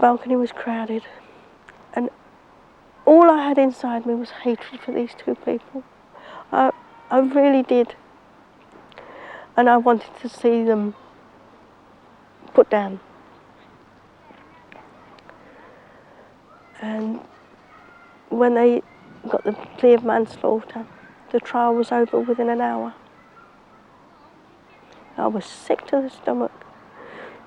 balcony was crowded, and all I had inside me was hatred for these two people. I really did. And I wanted to see them put down. And when they got the plea of manslaughter, the trial was over within an hour. I was sick to the stomach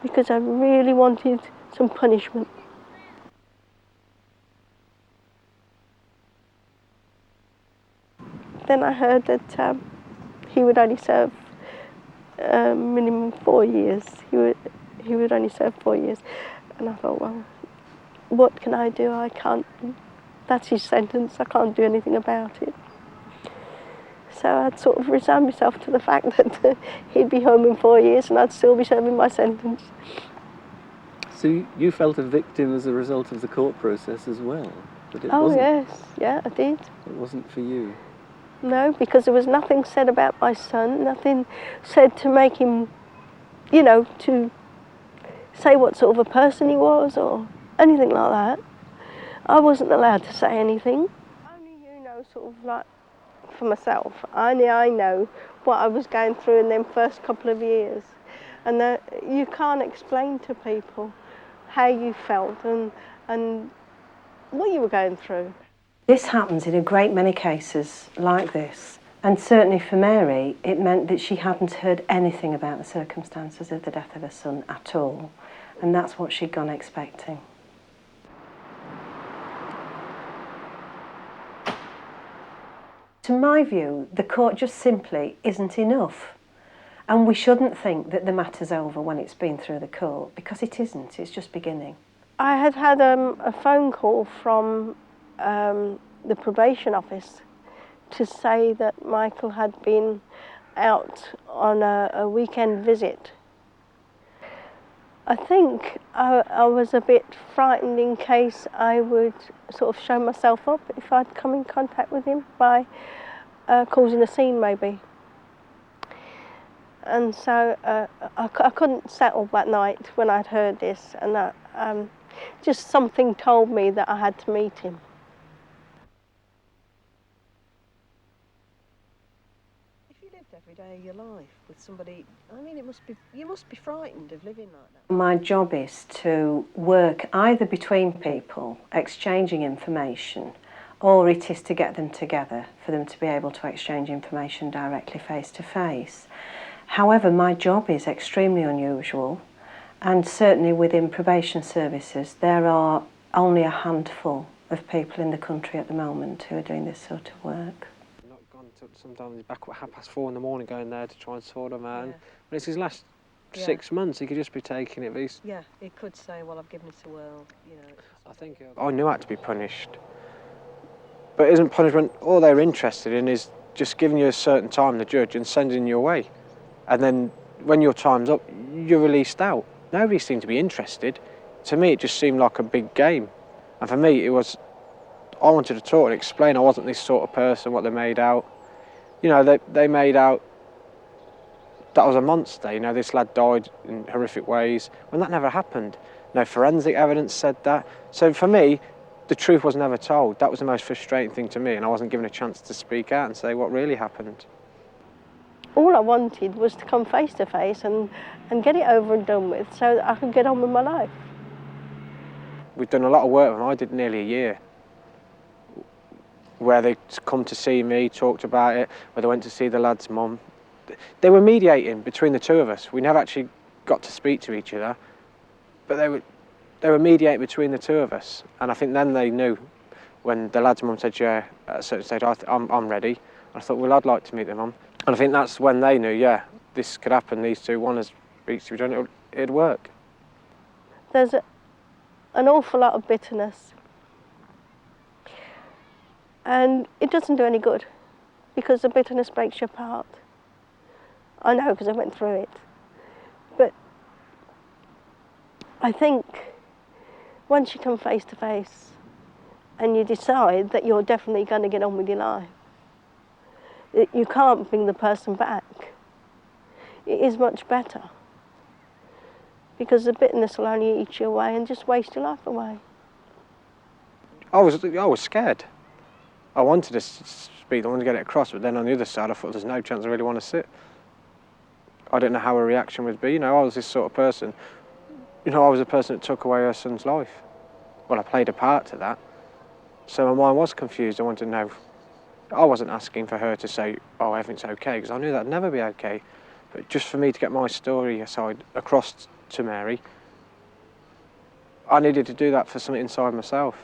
because I really wanted some punishment. Then I heard that he would only serve minimum 4 years. He would only serve 4 years. And I thought, well, what can I do? I can't, that's his sentence, I can't do anything about it. So I'd sort of resigned myself to the fact that he'd be home in 4 years and I'd still be serving my sentence. So you felt a victim as a result of the court process as well? But it Oh wasn't, yes, yeah, I did. It wasn't for you? No, because there was nothing said about my son, nothing said to make him, you know, to say what sort of a person he was or anything like that. I wasn't allowed to say anything. Only you know, sort of like, for myself, only I know what I was going through in them first couple of years. And you can't explain to people how you felt and what you were going through. This happens in a great many cases like this. And certainly for Mary, it meant that she hadn't heard anything about the circumstances of the death of her son at all. And that's what she'd gone expecting. To my view, the court just simply isn't enough. And we shouldn't think that the matter's over when it's been through the court, because it isn't, it's just beginning. I had a phone call from the probation office to say that Michael had been out on a weekend visit. I think I was a bit frightened in case I would sort of show myself up if I'd come in contact with him by causing a scene maybe. And so I couldn't settle that night when I'd heard this, and just something told me that I had to meet him. If you lived every day of your life with somebody, I mean, you must be frightened of living like that. My job is to work either between people, exchanging information, or it is to get them together for them to be able to exchange information directly face to face. However, my job is extremely unusual, and certainly within probation services there are only a handful of people in the country at the moment who are doing this sort of work. Not gone till sometimes he's back at 4:30 in the morning going there to try and sort them out. Yeah. When it's his last 6 months, he could just be taking it. But yeah, he could say, well, I've given it a whirl, you know. I think I knew I had to be punished. But isn't punishment, all they're interested in is just giving you a certain time, the judge, and sending you away. And then when your time's up, you're released out. Nobody seemed to be interested. To me, it just seemed like a big game. And for me, it was, I wanted to talk and explain I wasn't this sort of person, what they made out. You know, they made out that I was a monster, you know, this lad died in horrific ways, when that never happened. No forensic evidence said that. So for me, the truth was never told. That was the most frustrating thing to me, and I wasn't given a chance to speak out and say what really happened. All I wanted was to come face to face and get it over and done with so that I could get on with my life. We've done a lot of work with them. I did nearly a year where they come to see me, talked about it, where they went to see the lad's mum. They were mediating between the two of us. We never actually got to speak to each other, but they were mediating between the two of us. And I think then they knew when the lad's mum said, yeah, at a certain stage, I'm ready. I thought, well, I'd like to meet the mum. And I think that's when they knew, yeah, this could happen, these two, one has reached each other, it'd work. There's an awful lot of bitterness. And it doesn't do any good, because the bitterness breaks you apart. I know, because I went through it. But I think once you come face to face and you decide that you're definitely going to get on with your life, you can't bring the person back. It is much better because the bitterness will only eat you away and just waste your life away. I was scared. I wanted to speak, I wanted to get it across, but then on the other side I thought there's no chance I really want to sit. I didn't know how her reaction would be. You know, I was this sort of person. You know, I was a person that took away her son's life. Well, I played a part to that. So my mind was confused. I wanted to know. I wasn't asking for her to say, oh, everything's okay, because I knew that'd never be okay. But just for me to get my story aside across to Mary, I needed to do that for something inside myself.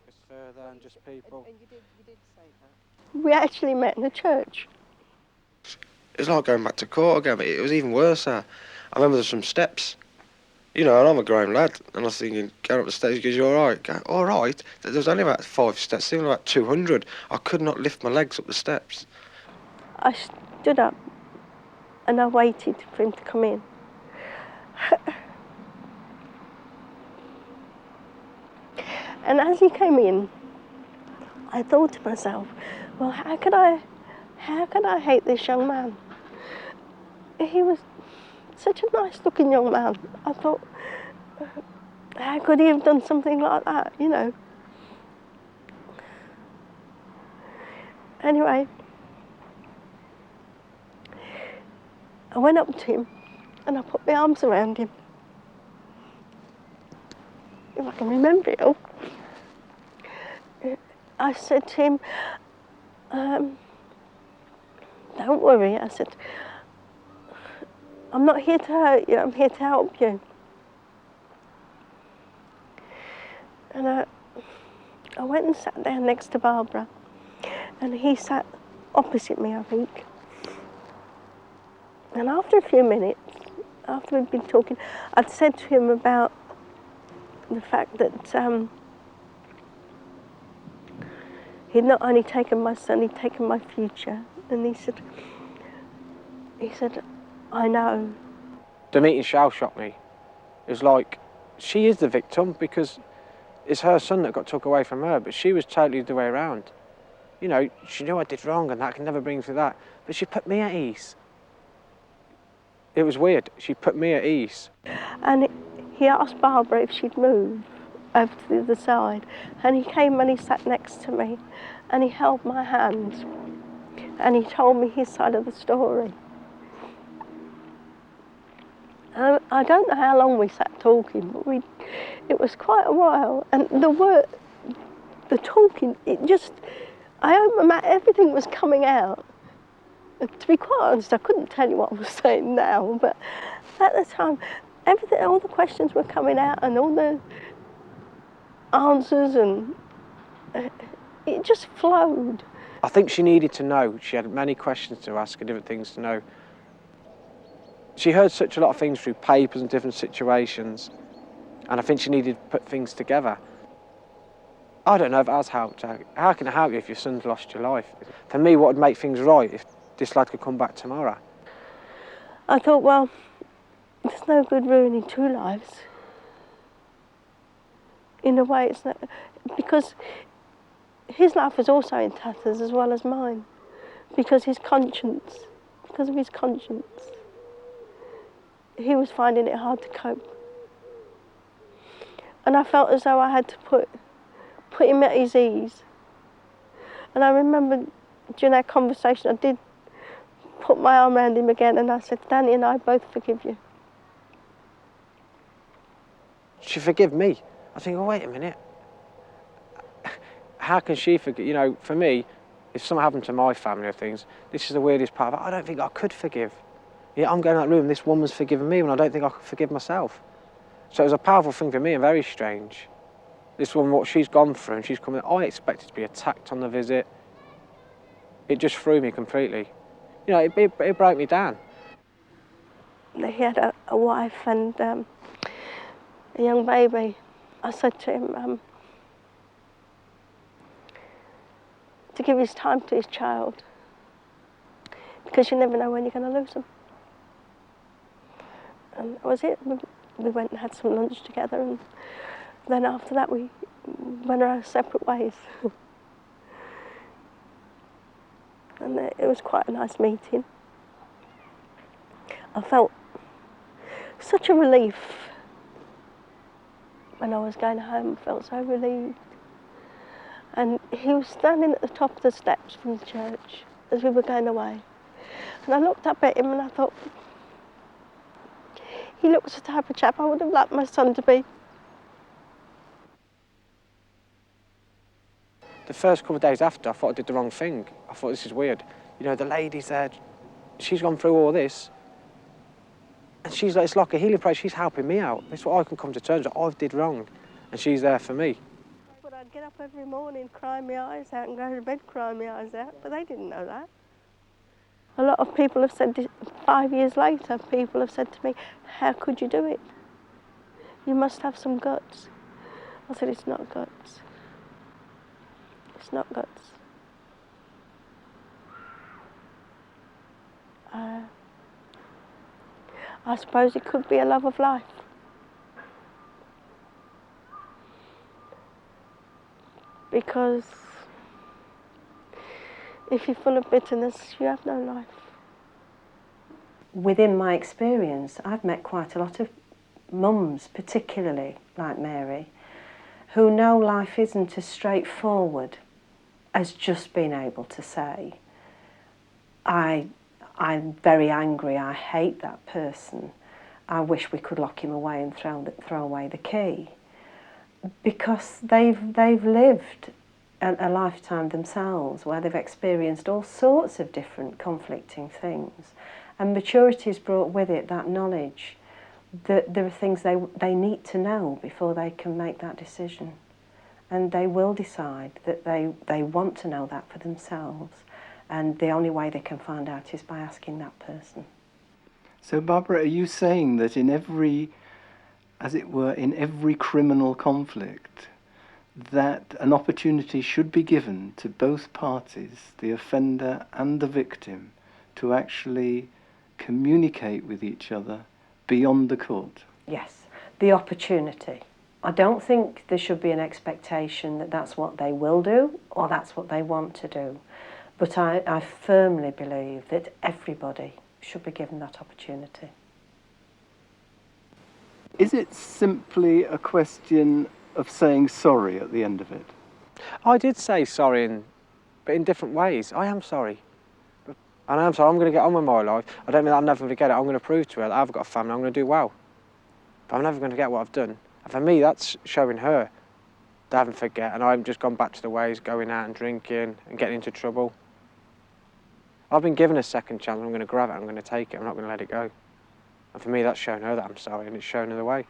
It's further than just people. And you did say that. We actually met in a church. It was like going back to court again, but it was even worse there. I remember there's some steps, you know, and I'm a grown lad, and I was thinking, going up the steps, he goes, you all right? Go, all right? There was only about 5 steps, even about 200. I could not lift my legs up the steps. I stood up and I waited for him to come in. And as he came in, I thought to myself, well, how could I hate this young man? He was such a nice looking young man. I thought, how could he have done something like that, you know? Anyway, I went up to him and I put my arms around him. If I can remember it all. I said to him, don't worry, I said, I'm not here to hurt you, I'm here to help you. And I went and sat down next to Barbara, and he sat opposite me, I think. And after a few minutes, after we'd been talking, I'd said to him about the fact that he'd not only taken my son, he'd taken my future. And he said, I know. The meeting shell-shocked me. It was like, she is the victim because it's her son that got took away from her, but she was totally the way around. You know, she knew I did wrong and that can never bring me through that, but she put me at ease. It was weird. She put me at ease. And he asked Barbara if she'd move over to the other side. And he came and he sat next to me and he held my hand and he told me his side of the story. I don't know how long we sat talking, but it was quite a while. And the talking, I opened my mouth, everything was coming out. To be quite honest, I couldn't tell you what I was saying now, but at the time, all the questions were coming out and all the answers, and it just flowed. I think she needed to know. She had many questions to ask and different things to know. She heard such a lot of things through papers and different situations, and I think she needed to put things together. I don't know if it has helped her. How can it help you if your son's lost your life? For me, what would make things right if this lad could come back tomorrow? I thought, well, there's no good ruining 2 lives. In a way, it's not, because his life was also in tatters as well as mine, because of his conscience. He was finding it hard to cope. And I felt as though I had to put him at his ease. And I remember during that conversation, I did put my arm around him again and I said, Danny and I both forgive you. She forgive me. I think, oh, wait a minute. How can she forgive? You know, for me, if something happened to my family or things, this is the weirdest part of it. I don't think I could forgive. Yeah, I'm going out of the room, this woman's forgiven me when I don't think I could forgive myself. So it was a powerful thing for me and very strange. This woman, what she's gone through, and she's coming, I expected to be attacked on the visit. It just threw me completely. You know, it broke me down. He had a wife and a young baby. I said to him to give his time to his child, because you never know when you're going to lose them. And that was it. We went and had some lunch together, and then after that we went our separate ways. and it was quite a nice meeting. I felt such a relief when I was going home. I felt so relieved. And he was standing at the top of the steps from the church as we were going away. And I looked up at him and I thought, he looks the type of chap I would have liked my son to be. The first couple of days after, I thought I did the wrong thing. I thought, this is weird. You know, the lady's there, she's gone through all this, and she's like, it's like a healing place, she's helping me out. That's what I can come to terms with. I did wrong, and she's there for me. But I'd get up every morning, crying my eyes out, and go to bed crying my eyes out, but they didn't know that. A lot of people have said, 5 years later, people have said to me, how could you do it? You must have some guts. I said, it's not guts. It's not guts. I suppose it could be a love of life. Because if you're full of bitterness, you have no life. Within my experience, I've met quite a lot of mums, particularly like Mary, who know life isn't as straightforward as just being able to say, I'm very angry, I hate that person, I wish we could lock him away and throw away the key. Because they've lived a lifetime themselves where they've experienced all sorts of different conflicting things. And maturity has brought with it that knowledge that there are things they need to know before they can make that decision. And they will decide that they want to know that for themselves. And the only way they can find out is by asking that person. So, Barbara, are you saying that in every, as it were, in every criminal conflict, that an opportunity should be given to both parties, the offender and the victim, to actually communicate with each other beyond the court? Yes, the opportunity. I don't think there should be an expectation that that's what they will do or that's what they want to do. But I firmly believe that everybody should be given that opportunity. Is it simply a question of saying sorry at the end of it? I did say sorry, but in different ways. I am sorry. And I'm sorry, I'm going to get on with my life. I don't mean that I'm never going to get it. I'm going to prove to her that I've got a family, I'm going to do well. But I'm never going to get what I've done. And for me, that's showing her that I haven't forget, and I haven't just gone back to the ways, going out and drinking and getting into trouble. I've been given a second chance, I'm going to grab it, I'm going to take it, I'm not going to let it go. And for me, that's shown her that I'm sorry, and it's shown her the way.